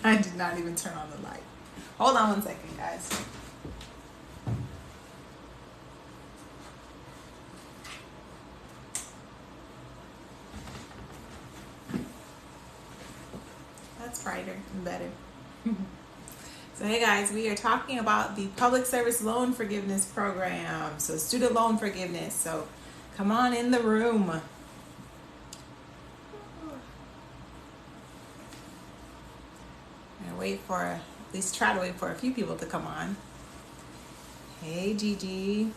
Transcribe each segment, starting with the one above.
I did not even turn on the light. Hold on one second, guys. That's brighter and better. So hey guys, we are talking about the Public Service Loan Forgiveness Program. So student loan forgiveness. So come on in the room. And at least try to wait for a few people to come on. Hey Gigi.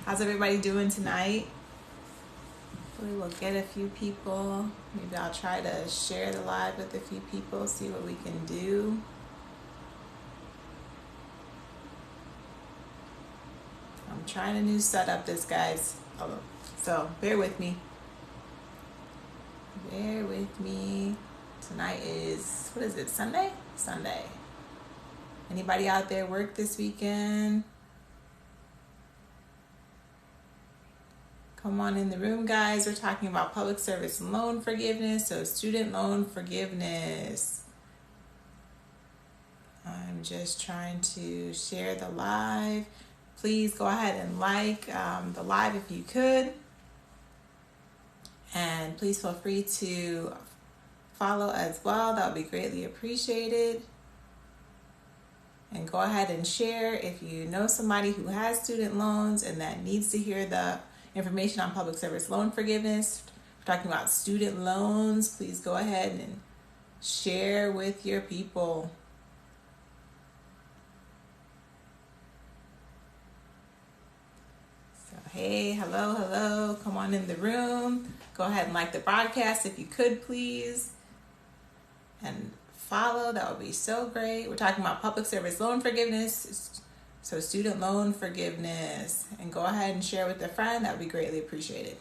How's everybody doing tonight? Hopefully we'll get a few people. Maybe I'll try to share the live with a few people, see what we can do. I'm trying a new setup this, guys. So bear with me. Bear with me. Tonight is, what is it, Sunday? Sunday. Anybody out there work this weekend? Come on in the room, guys. We're talking about public service loan forgiveness, so student loan forgiveness. I'm just trying to share the live. Please go ahead and like the live if you could. And please feel free to follow as well. That would be greatly appreciated. And go ahead and share if you know somebody who has student loans and that needs to hear the information on public service loan forgiveness. We're talking about student loans. Please go ahead and share with your people. So hey, hello. Come on in the room. Go ahead and like the broadcast if you could, please. And follow, that would be so great. We're talking about public service loan forgiveness. So student loan forgiveness, and go ahead and share with a friend. That would be greatly appreciated.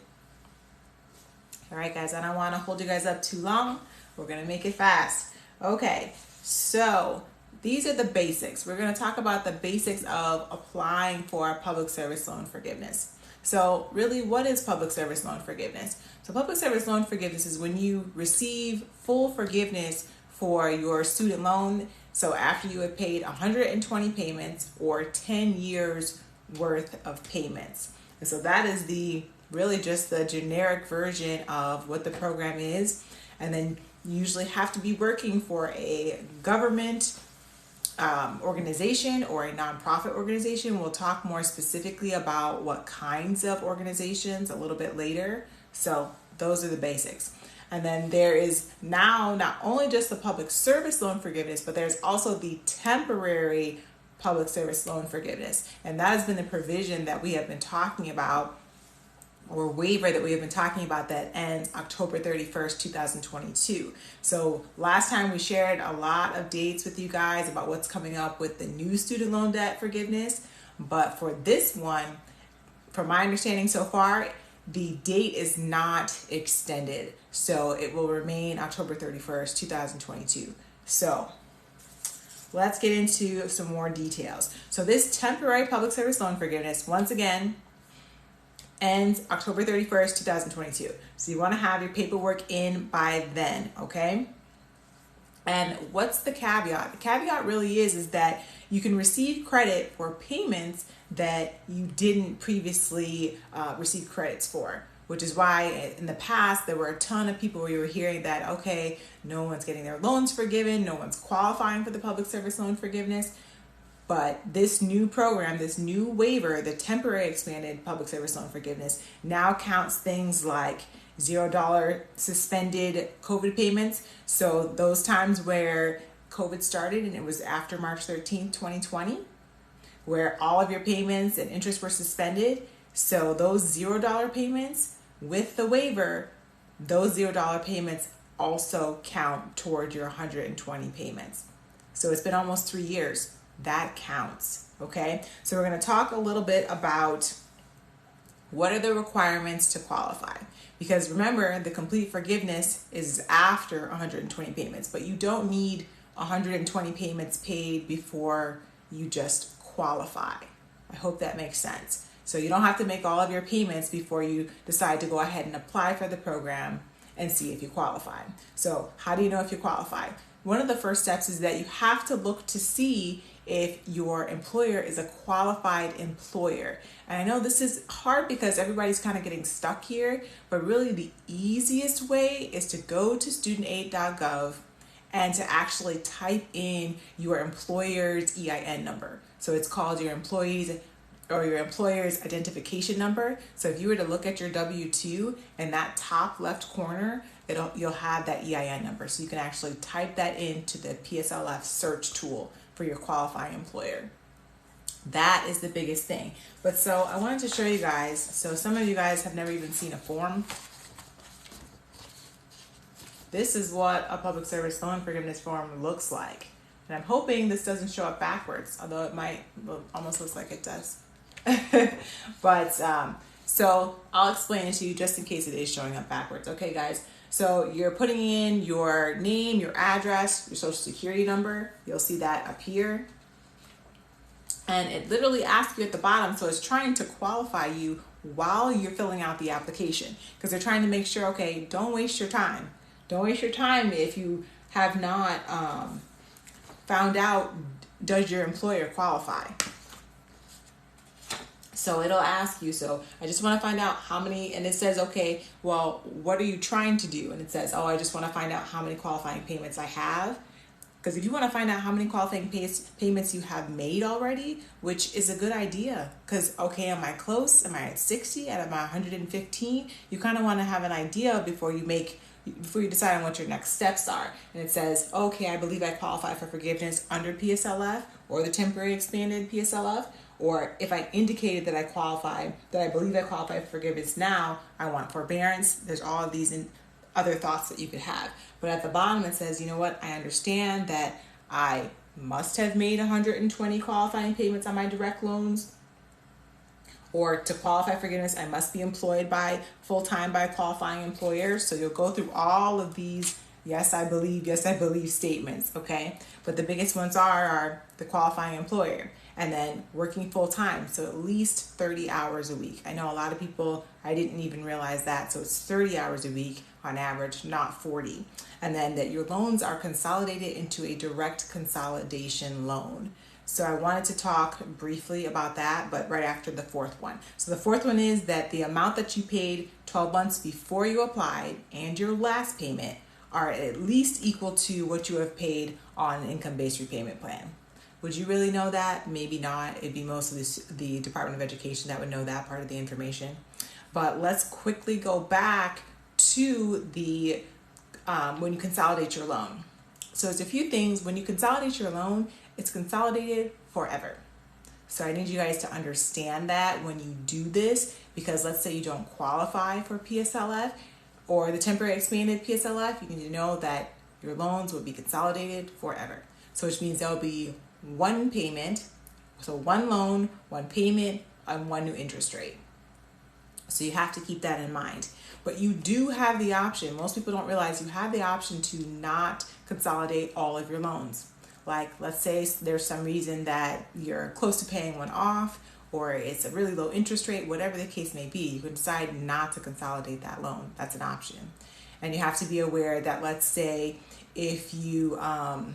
All right, guys, I don't want to hold you guys up too long. We're going to make it fast. Okay, so these are the basics. We're going to talk about the basics of applying for public service loan forgiveness. So really, what is public service loan forgiveness? So public service loan forgiveness is when you receive full forgiveness for your student loan. So after you have paid 120 payments or 10 years worth of payments. And so that is really just the generic version of what the program is. And then you usually have to be working for a government organization or a nonprofit organization. We'll talk more specifically about what kinds of organizations a little bit later. So those are the basics. And then there is now not only just the public service loan forgiveness, but there's also the temporary public service loan forgiveness. And that has been the provision that we have been talking about, or waiver that we have been talking about, that ends October 31st, 2022. So last time we shared a lot of dates with you guys about what's coming up with the new student loan debt forgiveness. But for this one, from my understanding so far, the date is not extended. So it will remain October 31st, 2022. So let's get into some more details. So this temporary public service loan forgiveness, once again, ends October 31st, 2022. So you want to have your paperwork in by then, okay? And what's the caveat? The caveat really is that you can receive credit for payments that you didn't previously receive credits for, which is why in the past there were a ton of people where you were hearing that, okay, no one's getting their loans forgiven, no one's qualifying for the public service loan forgiveness. But this new program, this new waiver, the temporary expanded public service loan forgiveness, now counts things like $0 suspended COVID payments. So those times where COVID started and it was after March 13th, 2020, where all of your payments and interest were suspended. So those $0 payments with the waiver, those $0 payments also count toward your 120 payments. So it's been almost 3 years. That counts, okay? So we're going to talk a little bit about what are the requirements to qualify. Because remember, the complete forgiveness is after 120 payments, but you don't need 120 payments paid before you just qualify. I hope that makes sense. So you don't have to make all of your payments before you decide to go ahead and apply for the program. and see if you qualify. So how do you know if you qualify? One of the first steps is that you have to look to see if your employer is a qualified employer. And I know this is hard because everybody's kind of getting stuck here, but really the easiest way is to go to studentaid.gov and to actually type in your employer's EIN number. So it's called your employee's or your employer's identification number. So if you were to look at your W-2 in that top left corner, you'll have that EIN number. So you can actually type that into the PSLF search tool for your qualifying employer. That is the biggest thing. But so I wanted to show you guys, so some of you guys have never even seen a form. This is what a public service loan forgiveness form looks like. And I'm hoping this doesn't show up backwards, although it might, almost looks like it does. But so I'll explain it to you just in case it is showing up backwards. Okay, guys. So you're putting in your name, your address, your social security number. You'll see that up here. And it literally asks you at the bottom. So it's trying to qualify you while you're filling out the application, because they're trying to make sure, okay, don't waste your time. Don't waste your time if you have not found out, does your employer qualify? So it'll ask you, so I just want to find out how many, and it says, okay, well, what are you trying to do? And it says, oh, I just want to find out how many qualifying payments I have. Because if you want to find out how many qualifying payments you have made already, which is a good idea, because, okay, am I close? Am I at 60? Am I 115? You kind of want to have an idea before you decide on what your next steps are. And it says, okay, I believe I qualify for forgiveness under PSLF or the temporary expanded PSLF. Or if I indicated that I believe I qualify for forgiveness now, I want forbearance. There's all of these other thoughts that you could have. But at the bottom it says, you know what, I understand that I must have made 120 qualifying payments on my direct loans. Or to qualify for forgiveness, I must be employed full-time by a qualifying employer. So you'll go through all of these yes, I believe statements, okay? But the biggest ones are the qualifying employer. And then working full time, so at least 30 hours a week. I know a lot of people, I didn't even realize that. So it's 30 hours a week on average, not 40. And then that your loans are consolidated into a direct consolidation loan. So I wanted to talk briefly about that, but right after the fourth one. So the fourth one is that the amount that you paid 12 months before you applied and your last payment are at least equal to what you have paid on an income-based repayment plan. Would you really know that? Maybe not. It'd be mostly the Department of Education that would know that part of the information. But let's quickly go back to the when you consolidate your loan. So there's a few things. When you consolidate your loan, it's consolidated forever. So I need you guys to understand that when you do this, because let's say you don't qualify for PSLF or the temporary expanded PSLF, you need to know that your loans will be consolidated forever. So which means there'll be one payment, so one loan, one payment, and one new interest rate. So you have to keep that in mind. But you do have the option, most people don't realize you have the option to not consolidate all of your loans. Like, let's say there's some reason that you're close to paying one off, or it's a really low interest rate, whatever the case may be, you can decide not to consolidate that loan. That's an option. And you have to be aware that, let's say, if you, I'm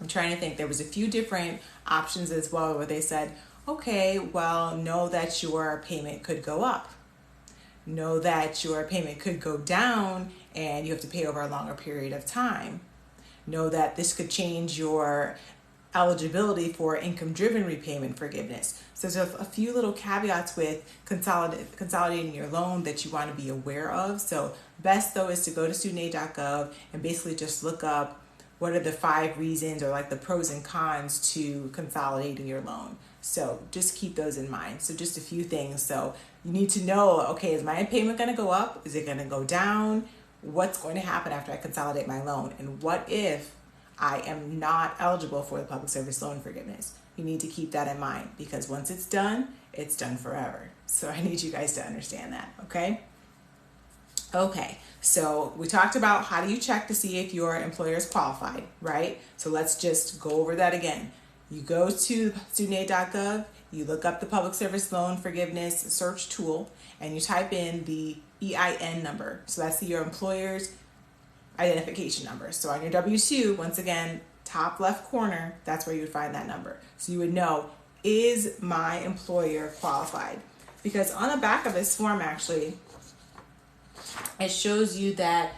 trying to think, there was a few different options as well where they said, okay, well, know that your payment could go up. Know that your payment could go down and you have to pay over a longer period of time. Know that this could change your eligibility for income-driven repayment forgiveness. So there's a few little caveats with consolidating your loan that you want to be aware of. So best though is to go to studentaid.gov and basically just look up what are the 5 reasons or like the pros and cons to consolidating your loan. So just keep those in mind. So just a few things. So you need to know, okay, is my payment going to go up? Is it going to go down? What's going to happen after I consolidate my loan? And what if I am not eligible for the public service loan forgiveness? You need to keep that in mind, because once it's done forever. So I need you guys to understand that, okay? Okay, so we talked about how do you check to see if your employer is qualified, right? So let's just go over that again. You go to studentaid.gov, you look up the public service loan forgiveness search tool, and you type in the EIN number. So that's your employer's identification number. So on your W-2, once again, top left corner, that's where you would find that number. So you would know, is my employer qualified? Because on the back of this form, actually, it shows you that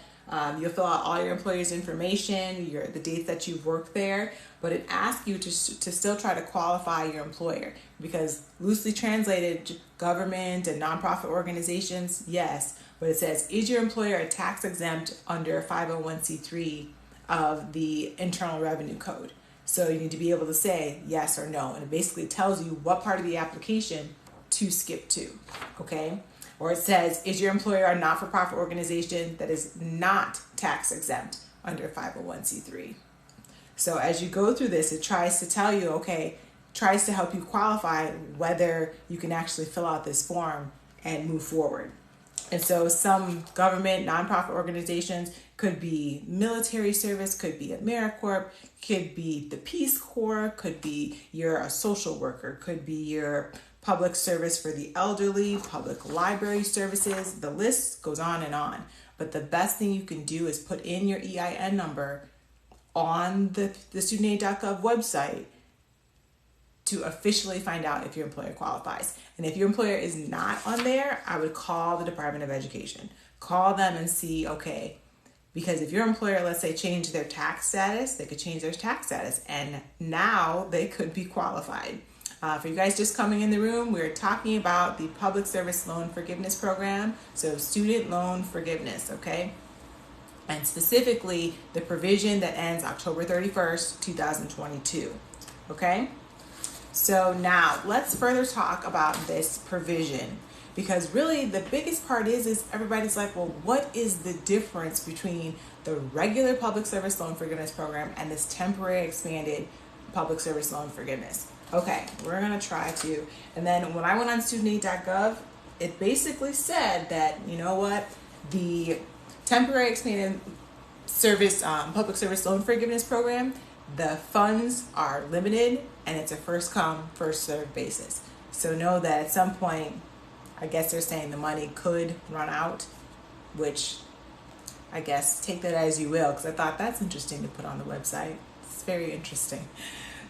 you'll fill out all your employer's information, the dates that you've worked there, but it asks you to still try to qualify your employer, because loosely translated, government and nonprofit organizations, yes, but it says, is your employer a tax exempt under 501c3 of the Internal Revenue Code? So you need to be able to say yes or no, and it basically tells you what part of the application to skip to, okay? Or it says, is your employer a not-for-profit organization that is not tax exempt under 501c3? So as you go through this, it tries to tell you, okay, tries to help you qualify whether you can actually fill out this form and move forward. And so some government, nonprofit organizations could be military service, could be AmeriCorps, could be the Peace Corps, could be you're a social worker, could be your public service for the elderly, public library services, the list goes on and on. But the best thing you can do is put in your EIN number on the studentaid.gov website to officially find out if your employer qualifies. And if your employer is not on there, I would call the Department of Education. Call them and see, okay, because if your employer, let's say, changed their tax status, they could change their tax status, and now they could be qualified. For you guys just coming in the room, we're talking about the Public Service Loan Forgiveness Program, so student loan forgiveness, okay? And specifically, the provision that ends October 31st, 2022, okay? So now, let's further talk about this provision, because really the biggest part is everybody's like, well, what is the difference between the regular Public Service Loan Forgiveness Program and this temporary expanded Public Service Loan Forgiveness? Okay, we're going to try to. And then when I went on studentaid.gov, it basically said that, you know what, the temporary expanded service public service loan forgiveness program, the funds are limited and it's a first come, first served basis. So know that at some point, I guess they're saying the money could run out, which I guess take that as you will, because I thought that's interesting to put on the website. It's very interesting.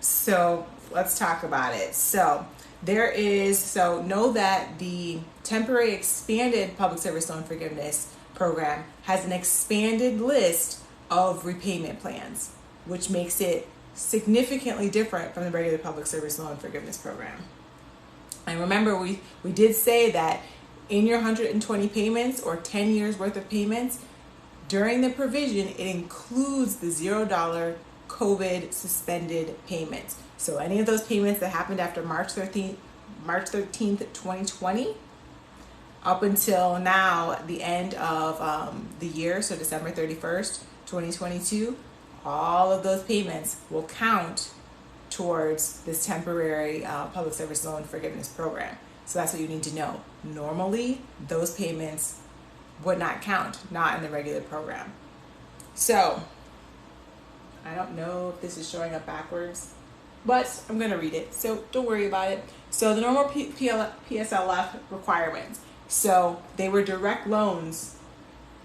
So let's talk about it. So know that the temporary expanded public service loan forgiveness program has an expanded list of repayment plans, which makes it significantly different from the regular public service loan forgiveness program. And remember, we did say that in your 120 payments or 10 years worth of payments, during the provision, it includes the $0 COVID suspended payments. So any of those payments that happened after March 13th, 2020, up until now, the end of the year, so December 31st, 2022, all of those payments will count towards this temporary public service loan forgiveness program. So that's what you need to know. Normally, those payments would not count, not in the regular program. So I don't know if this is showing up backwards, but I'm going to read it, so don't worry about it. So the normal PSLF requirements. So they were direct loans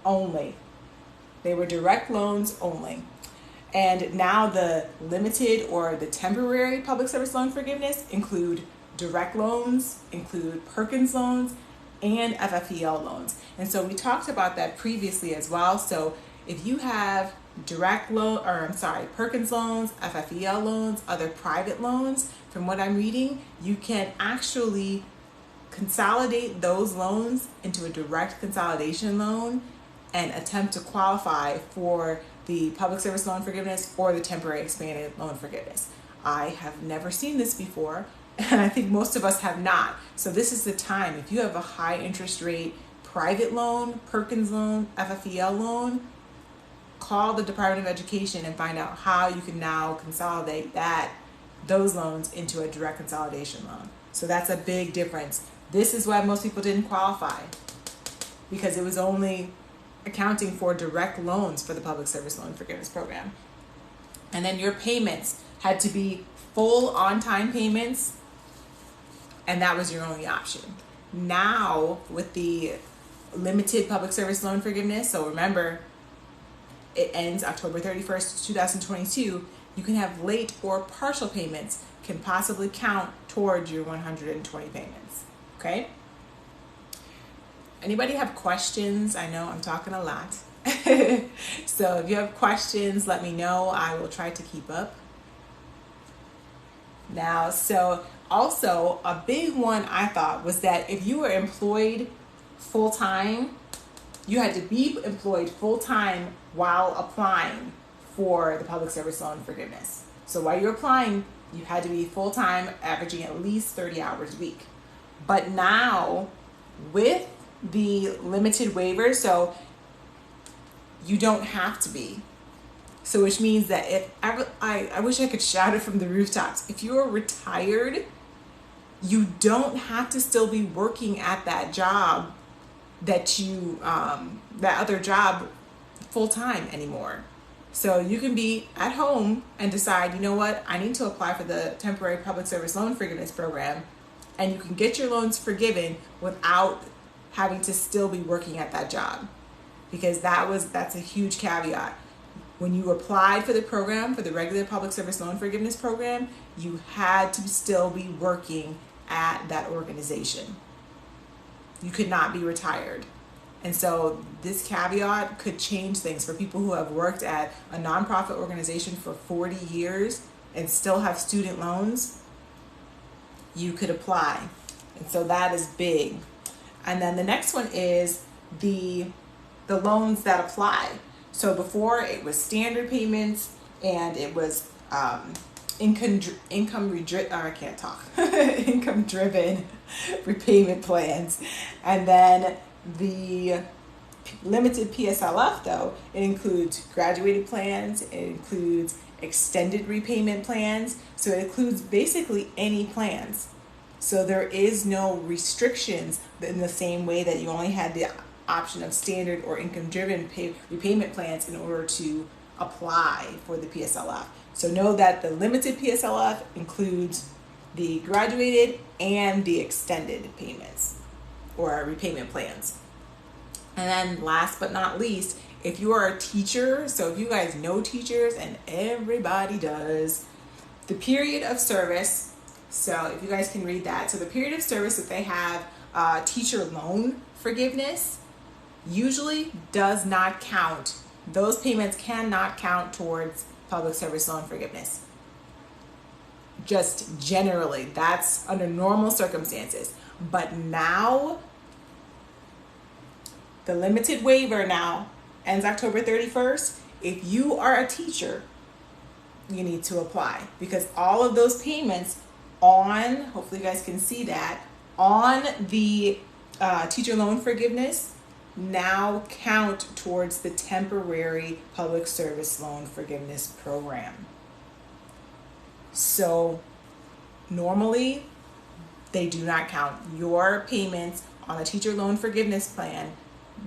only. And now the limited or the temporary public service loan forgiveness include direct loans, include Perkins loans, and FFEL loans. And so we talked about that previously as well. So if you have Perkins loans, FFEL loans, other private loans, from what I'm reading, you can actually consolidate those loans into a direct consolidation loan and attempt to qualify for the public service loan forgiveness or the temporary expanded loan forgiveness. I have never seen this before, and I think most of us have not. So this is the time. If you have a high interest rate private loan, Perkins loan, FFEL loan, call the Department of Education and find out how you can now consolidate those loans into a direct consolidation loan. So that's a big difference. This is why most people didn't qualify, because it was only accounting for direct loans for the public service loan forgiveness program. And then your payments had to be full on-time payments, and that was your only option. Now, with the limited public service loan forgiveness. So remember, it ends October 31st, 2022. You can have late or partial payments can possibly count towards your 120 payments. Okay? Anybody have questions? I know I'm talking a lot. So if you have questions, let me know. I will try to keep up. Now, so also a big one I thought was that if you were employed full-time, you had to be employed full-time while applying for the public service loan forgiveness. So while you're applying, you had to be full-time, averaging at least 30 hours a week. But now, with the limited waiver, so you don't have to be. So which means that if I wish I could shout it from the rooftops, if you're retired, you don't have to still be working at that job that you that other job full time anymore. So you can be at home and decide, you know what, I need to apply for the temporary public service loan forgiveness program, and you can get your loans forgiven without having to still be working at that job. Because that's a huge caveat. When you applied for the program, for the regular public service loan forgiveness program, you had to still be working at that organization. You could not be retired. And so this caveat could change things for people who have worked at a nonprofit organization for 40 years and still have student loans. You could apply. And so that is big. And then the next one is the loans that apply. So before it was standard payments and it was income driven repayment plans. And then the limited PSLF, though, it includes graduated plans, it includes extended repayment plans, so it includes basically any plans. So there is no restrictions in the same way that you only had the option of standard or income driven repayment plans in order to apply for the PSLF. So know that the limited PSLF includes the graduated and the extended payments or repayment plans. And then last but not least, if you are a teacher, so if you guys know teachers, and everybody does, the period of service, so if you guys can read that, so the period of service that they have teacher loan forgiveness usually does not count. Those payments cannot count towards public service loan forgiveness. Just generally, that's under normal circumstances. But now, the limited waiver now ends October 31st. If you are a teacher, you need to apply, because all of those payments on, hopefully you guys can see that, on the teacher loan forgiveness now count towards the temporary public service loan forgiveness program. So normally they do not count. Your payments on the teacher loan forgiveness plan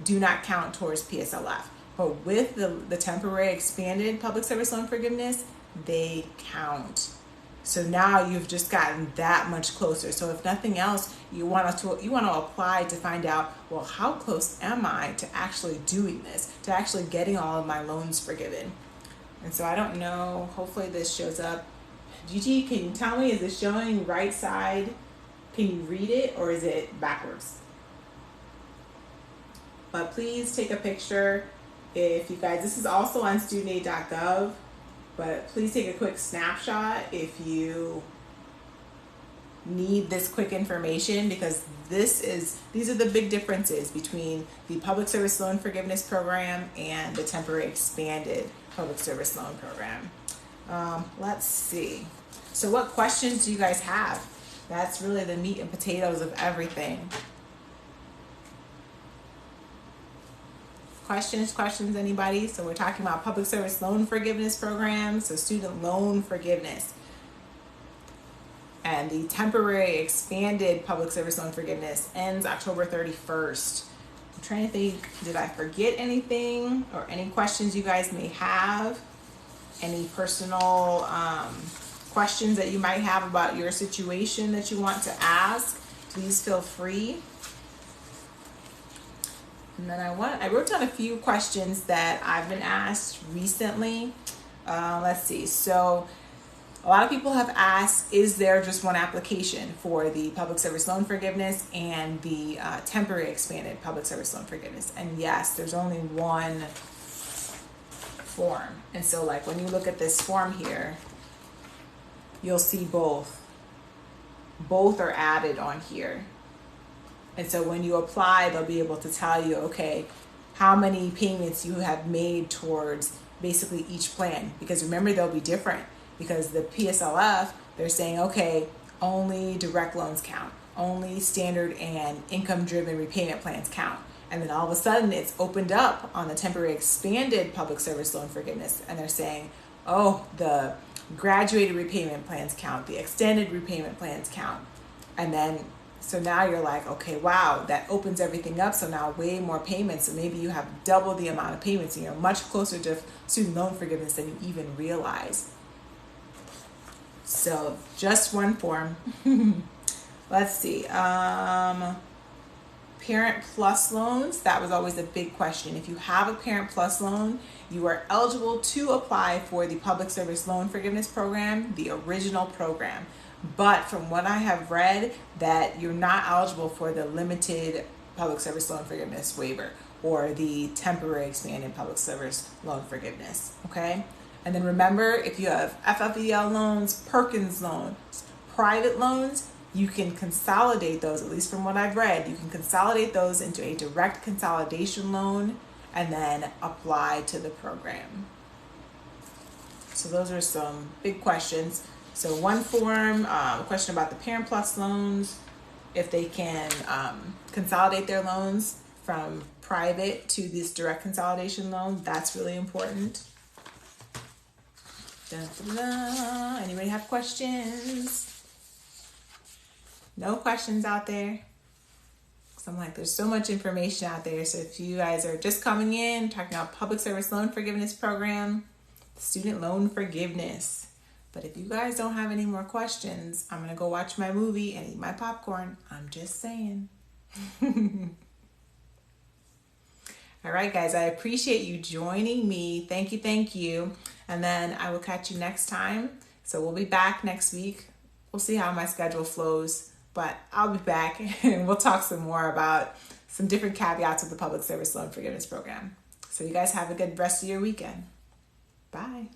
do not count towards PSLF. But with the temporary expanded public service loan forgiveness, they count. So now you've just gotten that much closer. So if nothing else, you want to apply to find out, well, how close am I to actually doing this, to actually getting all of my loans forgiven? And so I don't know, hopefully this shows up. Gigi, can you tell me, is it showing right side? Can you read it, or is it backwards? But please take a picture. If you guys, this is also on studentaid.gov. But please take a quick snapshot if you need this quick information, because these are the big differences between the public service loan forgiveness program and the temporary expanded public service loan program. Let's see. So what questions do you guys have? That's really the meat and potatoes of everything. Questions, anybody? So we're talking about public service loan forgiveness programs, so student loan forgiveness. And the temporary expanded public service loan forgiveness ends October 31st. I'm trying to think, did I forget anything, or any questions you guys may have? Any personal questions that you might have about your situation that you want to ask? Please feel free. And then I wrote down a few questions that I've been asked recently. Let's see. So a lot of people have asked, is there just one application for the public service loan forgiveness and the temporary expanded public service loan forgiveness? And yes, there's only one form. And so like when you look at this form here, you'll see both. Both are added on here. And so when you apply, they'll be able to tell you, okay, how many payments you have made towards basically each plan. Because remember, they'll be different. Because the PSLF, they're saying, okay, only direct loans count. Only standard and income-driven repayment plans count. And then all of a sudden, it's opened up on the temporary expanded public service loan forgiveness. And they're saying, oh, the graduated repayment plans count. The extended repayment plans count. And then so now you're like, okay, wow, that opens everything up. So now way more payments. So maybe you have double the amount of payments and you're much closer to student loan forgiveness than you even realize. So just one form. Let's see. Parent plus loans. That was always a big question. If you have a parent plus loan, you are eligible to apply for the public service loan forgiveness program, the original program. But from what I have read, that you're not eligible for the limited public service loan forgiveness waiver or the temporary expanded public service loan forgiveness, okay? And then remember, if you have FFEL loans, Perkins loans, private loans, you can consolidate those, at least from what I've read, you can consolidate those into a direct consolidation loan and then apply to the program. So those are some big questions. So one form, a question about the Parent Plus loans, if they can consolidate their loans from private to this direct consolidation loan, that's really important. Dun, dun, dun. Anybody have questions? No questions out there? So I'm like, there's so much information out there. So if you guys are just coming in, talking about public service loan forgiveness program, student loan forgiveness. But if you guys don't have any more questions, I'm going to go watch my movie and eat my popcorn. I'm just saying. All right, guys, I appreciate you joining me. Thank you, thank you. And then I will catch you next time. So we'll be back next week. We'll see how my schedule flows, but I'll be back and we'll talk some more about some different caveats of the public service loan forgiveness program. So you guys have a good rest of your weekend. Bye.